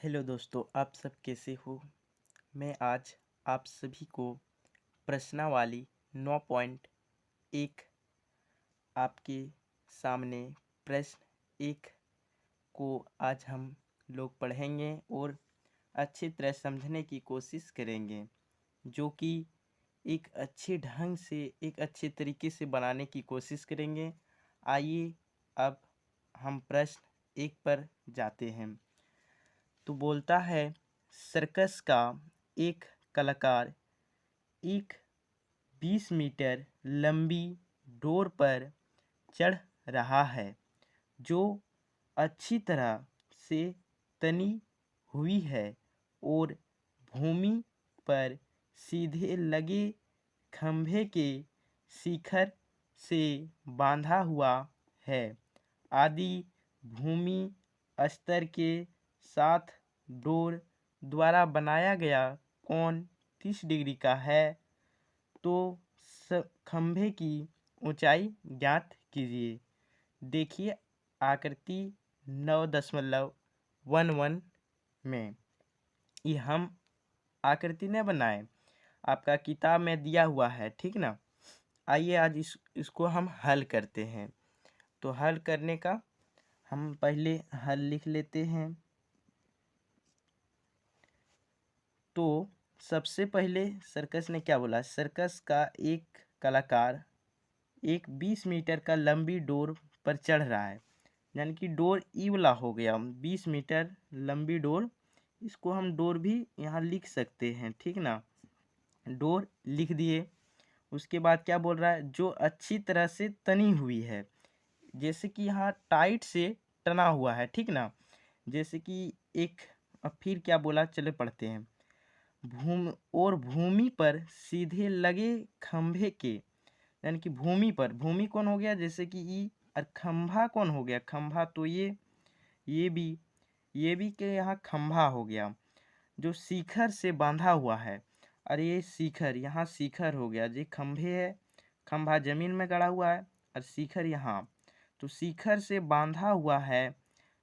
Hello दोस्तों, आप सब कैसे हो। मैं आज आप सभी को प्रश्नावली 9.1 आपके सामने प्रश्न 1 को आज हम लोग पढ़ेंगे और अच्छी तरह समझने की कोशिश करेंगे, जो कि एक अच्छे ढंग से एक अच्छे तरीके से बनाने की कोशिश करेंगे। आइए अब हम प्रश्न 1 पर जाते हैं। तो बोलता है, सर्कस का एक कलाकार एक 20 मीटर लंबी डोर पर चढ़ रहा है, जो अच्छी तरह से तनी हुई है और भूमि पर सीधे लगे खंभे के शिखर से बांधा हुआ है। आदि भूमि स्तर के साथ डोर द्वारा बनाया गया कोण 30 डिग्री का है। तो खंभे की ऊंचाई ज्ञात कीजिए। देखिए आकृति 9.11 में ये हम आकृति ने बनाए, आपका किताब में दिया हुआ है, ठीक ना। आइए आज इसको हम हल करते हैं। तो हल करने का हम पहले हल लिख लेते हैं। तो सबसे पहले सर्कस ने क्या बोला, सर्कस का एक कलाकार एक 20 मीटर का लंबी डोर पर चढ़ रहा है, यानी कि डोर ई वाला हो गया। 20 मीटर लंबी डोर, इसको हम डोर भी यहाँ लिख सकते हैं, ठीक ना। डोर लिख दिए। उसके बाद क्या बोल रहा है, जो अच्छी तरह से तनी हुई है, जैसे कि यहाँ टाइट से टना हुआ है, ठीक ना। जैसे कि एक, अब फिर क्या बोला, चले पढ़ते हैं। भूमि पर सीधे लगे खंभे के, यानी कि भूमि पर, भूमि कौन हो गया, जैसे कि ई, और खंभा कौन हो गया, खंभा तो ये भी के यहाँ खंभा हो गया, जो शिखर से बांधा हुआ है। और ये शिखर, यहाँ शिखर हो गया, जो खंभे है, खंभा जमीन में गड़ा हुआ है और शिखर यहाँ, तो शिखर से बांधा हुआ है,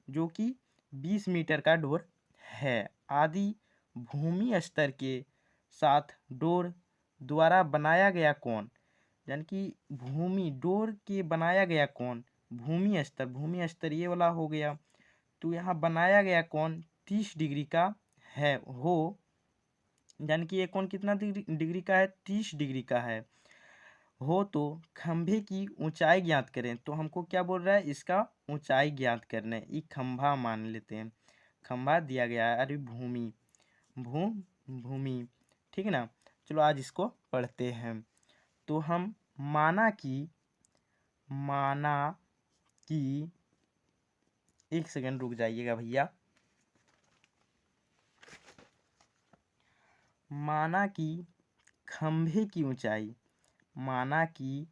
जो कि 20 मीटर का डोर है। आदि भूमि स्तर के साथ डोर द्वारा बनाया गया कोण, यानी कि भूमि डोर के बनाया गया कोण, भूमि स्तर ये वाला हो गया। तो यहाँ बनाया गया कोण 30 डिग्री का है, यानी कि ये कोण कितना डिग्री का है, 30 डिग्री का है हो। तो खंभे की ऊंचाई ज्ञात करें। तो हमको क्या बोल रहा है, इसका ऊंचाई ज्ञात करना है। ये खंभा मान लेते हैं, खंभा दिया गया है। अरे भूमि, ठीक है ना। चलो आज इसको पढ़ते हैं। तो हम माना कि एक सेकंड रुक जाइएगा भैया। माना कि खंभे की ऊंचाई, माना कि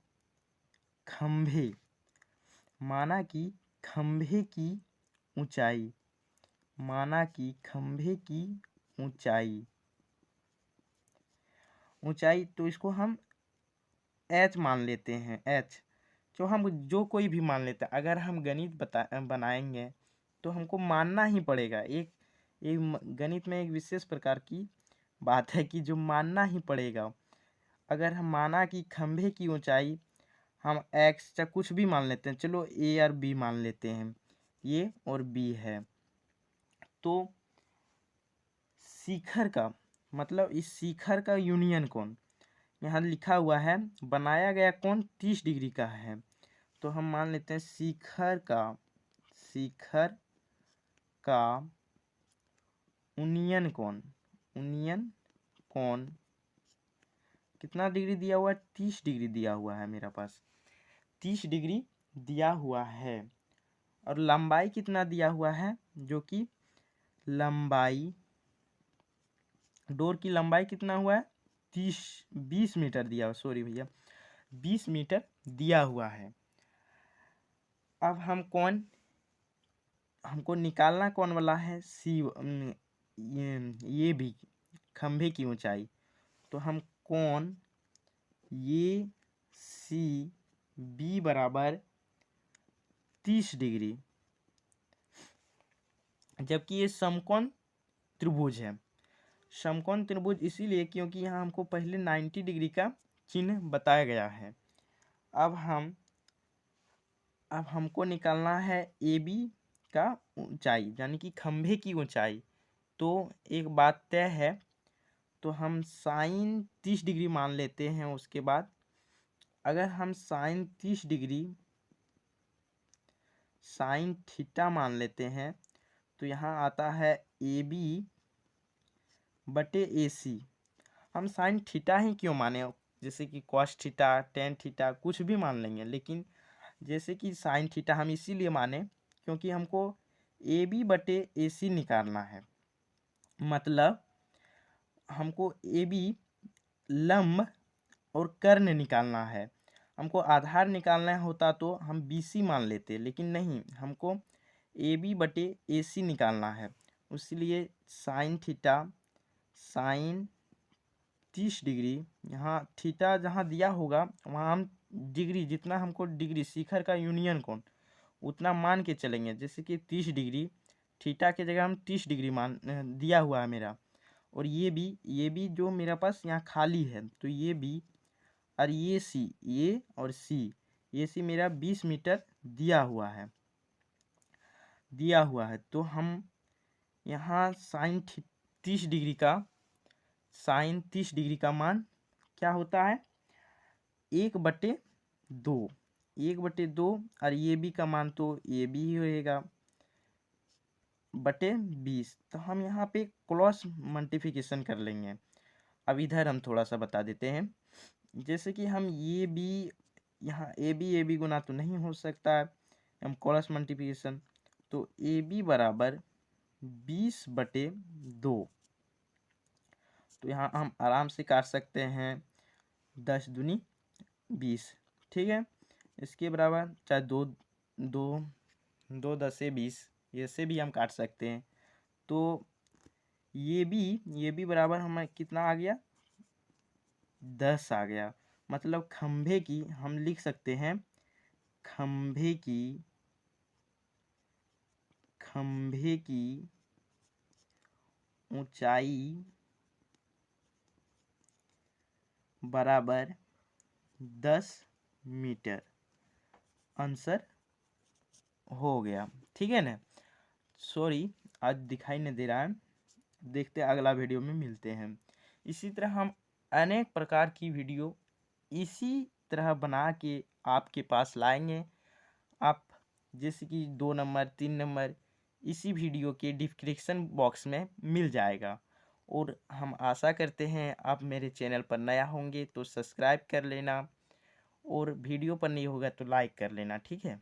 खंभे की ऊंचाई, माना कि खंभे की ऊंचाई, तो इसको हम h मान लेते हैं। h जो हम जो कोई भी मान लेते हैं, अगर हम गणित बनाएंगे तो हमको मानना ही पड़ेगा। एक गणित में एक विशेष प्रकार की बात है कि जो मानना ही पड़ेगा। अगर हम माना कि खंभे की ऊंचाई हम x या कुछ भी मान लेते हैं, चलो a और b मान लेते हैं, ये और b है। तो शिखर का मतलब इस शिखर का यूनियन कोण, यहाँ लिखा हुआ है बनाया गया कोण 30 डिग्री का है। तो हम मान लेते हैं शिखर का यूनियन कोण कितना डिग्री दिया हुआ है, 30 डिग्री दिया हुआ है मेरा पास, 30 डिग्री दिया हुआ है। और लंबाई कितना दिया हुआ है, जो कि लंबाई, डोर की लंबाई कितना हुआ है, 20 मीटर दिया हुआ, सॉरी भैया, 20 मीटर दिया हुआ है। अब हमको निकालना कौन वाला है, ये भी खंभे की ऊंचाई। तो हम कोण ये CB बराबर 30 डिग्री, जबकि ये समकोण त्रिभुज है। समकोण त्रिभुज इसीलिए क्योंकि यहाँ हमको पहले 90 डिग्री का चिन्ह बताया गया है। अब हमको निकालना है ए बी का ऊंचाई, यानी कि खंभे की ऊंचाई। तो एक बात तय है, तो हम साइन 30 डिग्री मान लेते हैं। उसके बाद अगर हम साइन 30 डिग्री साइन थीटा मान लेते हैं तो यहाँ आता है ए बी बटे ए सी। हम साइन थीटा ही क्यों माने, जैसे कि कॉस थीटा, टेन थीटा कुछ भी मान लेंगे, लेकिन जैसे कि साइन थीटा हम इसीलिए माने क्योंकि हमको ए बी बटे ए सी निकालना है। मतलब हमको ए बी लंब और कर्ण निकालना है। हमको आधार निकालना होता तो हम बी सी मान लेते, लेकिन नहीं, हमको ए बी बटे ए सी निकालना है। इसलिए साइन थीटा साइन 30 डिग्री, यहाँ थीटा जहाँ दिया होगा वहाँ हम डिग्री, जितना हमको डिग्री शिखर का यूनियन कोण उतना मान के चलेंगे। जैसे कि 30 डिग्री, थीटा के जगह हम 30 डिग्री मान दिया हुआ है मेरा। और ये भी जो मेरा पास यहाँ खाली है, तो ये भी और ये सी, ये और सी, ये सी मेरा 20 मीटर दिया हुआ है। तो हम यहाँ साइन 30 डिग्री का मान क्या होता है, 1/2 और ये बी का मान तो ये भी ही रहेगा बटे 20। तो हम यहाँ पे क्रॉस मल्टीप्लिकेशन कर लेंगे। अब इधर हम थोड़ा सा बता देते हैं, जैसे कि हम ये बी, यहाँ ए बी गुना तो नहीं हो सकता है, हम क्रॉस मल्टीप्लिकेशन, तो ए बी बराबर 20/2। तो यहाँ हम आराम से काट सकते हैं 10 दूनी 20, ठीक है। इसके बराबर चाहे दो 10 ऐसे भी हम काट सकते हैं। तो ये भी बराबर हमें कितना आ गया, 10 आ गया। मतलब खंभे की हम लिख सकते हैं, खंभे की ऊंचाई बराबर 10 मीटर। आंसर हो गया, ठीक है ना। सॉरी, आज दिखाई नहीं दे रहा है, देखते अगला वीडियो में मिलते हैं। इसी तरह हम अनेक प्रकार की वीडियो इसी तरह बना के आपके पास लाएंगे। आप जैसे कि 2 नंबर 3 नंबर इसी वीडियो के डिस्क्रिप्शन बॉक्स में मिल जाएगा। और हम आशा करते हैं आप मेरे चैनल पर नया होंगे तो सब्सक्राइब कर लेना, और वीडियो पर नहीं होगा तो लाइक कर लेना, ठीक है।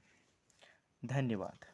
धन्यवाद।